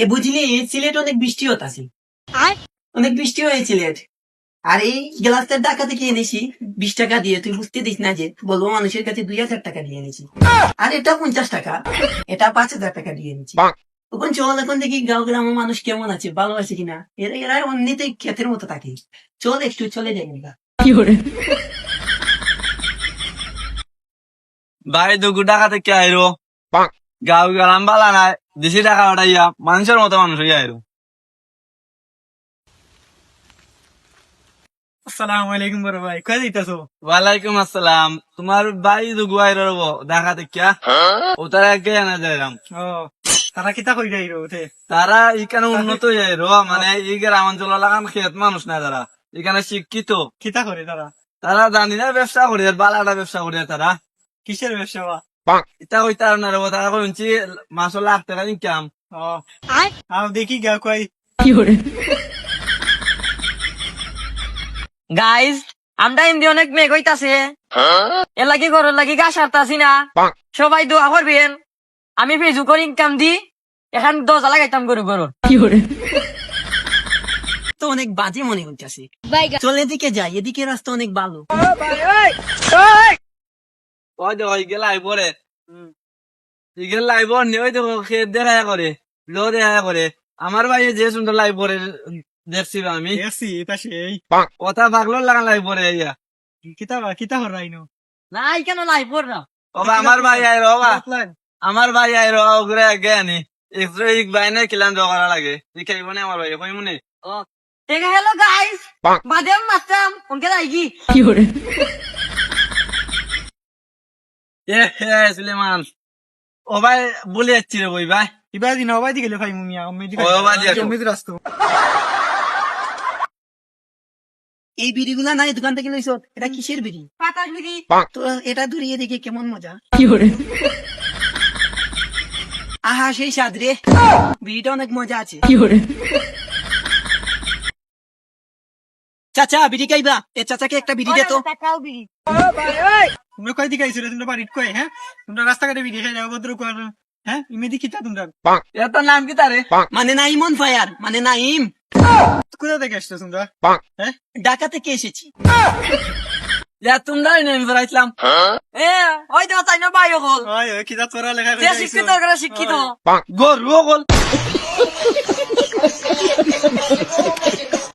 এ বুঝলি সিলেট অনেক বৃষ্টি হতাছে, অনেক বৃষ্টি হয়েছে সিলেট। আর এই গ্লাসের ডাকাতে কি এনেছি 20 টাকা দিয়ে, তুই বুঝতে দিস না যে বলবো মানুষের কাছে 2000 টাকা দিয়ে এনেছি, আর এটা 50 টাকা, এটা 5000 টাকা দিয়ে এনেছি। তখন চল এখন দেখি গাঁও গ্রামের মানুষ কেমন আছে, ভালো আছে কিনা। এরা এমনিতে ক্ষেতের মতো থাকে। চল একটু চলে যাই আমরা। ভাই দুগু টাকা থেকে আইরো গাও গেলাম বালা নাই, দেশি টাকা ওটাইয়া মানুষের মতো মানুষ হইয়া আইরো। আসসালামু আলাইকুম বড় ভাই, কই যাইতাছো? ওয়ালাইকুম আসসালাম। তোমার ভাই দুগু আইরো রবো দেখা দেখিয়া ও তারা কে আনা যাইরাম। ও তারা কিতা কই যাইরো ওঠে? তারা এখানে উন্নত যাইরো, মানে এই গ্রামাঞ্চল লাগান খেত মানুষ না, তারা এখানে শিক্ষিত। কিতা করে তারা? তারা জানি না ব্যবসা করে, বালাটা ব্যবসা করে তারা। কিসের ব্যবসা বা? এটা কই তার না রবো, তারা কইছি মাসও লাখ টাকা ইনকাম। ও আও দেখি গা কই। গাইজ আমরা এমনি অনেক মেঘ হইতাছে, এর লাগি ঘরের লাগি গাছ হারতাছি না, সবাই দোয়া করবেন। আমি ফেসবুকের ইনকাম দি এখন 10 লাগাইতাম গরু গরু। তো অনেক বাজে মনে হচ্ছে, চল এদিকে যাই, এদিকে রাস্তা অনেক ভালো। ওই দেখো ইগেল আই পরে, ইগেল লাইব ওই দেখো খেত দেখা করে, লো দেখা করে। আমার ভাই যে সুন্দর লাই পরে দেখছি আমি, এসি এটা সেই কথা পাগল লাগা লাই পরে ইয়া। কিতা বা কিতা হরাইনো? নাই কেন লাই পড় না? ওবা আমার ভাই আই রবা, আমার ভাই আই রবা ওগরে আগে আনি এক্সট্রা এক বাইনে কিলান করা লাগে। দেখাইব না আমার ভাই, কই মনে ঠিক হ্যালো গাইজ, বাদে মারতাম উনকে লাইগি। এ হে সুলেমান, ও ভাই বলে যাচ্ছি রে বই ভাই। ইবা দিন ওবাই দি গেলে ভাই মুমিয়া মেদি ও বাই দি আসো। জমিতে রাস্তা এই বিড়িগুলা নাই দোকান থেকে লইছ, এটা কিসের বিড়ি? পাতাস বিড়ি। তো এটা ধরিয়ে দেখে কেমন মজা। আহা সেই স্বাদ রে, বিড়িটা অনেক মজা আছে। চাচা বিড়ি খাইবা? এ চাচাকে একটা বিড়ি দে তো। টাকাও বিড়ি। তোমরা কই দিকে আইছো রে? তোমরা বাড়িত কই? হ্যাঁ তোমরা রাস্তাঘাটে বিড়ি খাই যাও ভদ্র কর। হ্যাঁ ইমেদি কিতা তোমরা? এত নাম কি তারে? মানে নাইমন ফায়ার, মানে নাইম। কোথা থেকে আসছো তোমরা? হ্যাঁ ঢাকা থেকে এসেছি। ইয়া তোমরা নেম ফরাইছিলাম। এ ওই তো তাই না ভাই হল, ওই ওই কিতা তোরা লেখা যে শিক্ষিত করে শিক্ষিত। গরু গল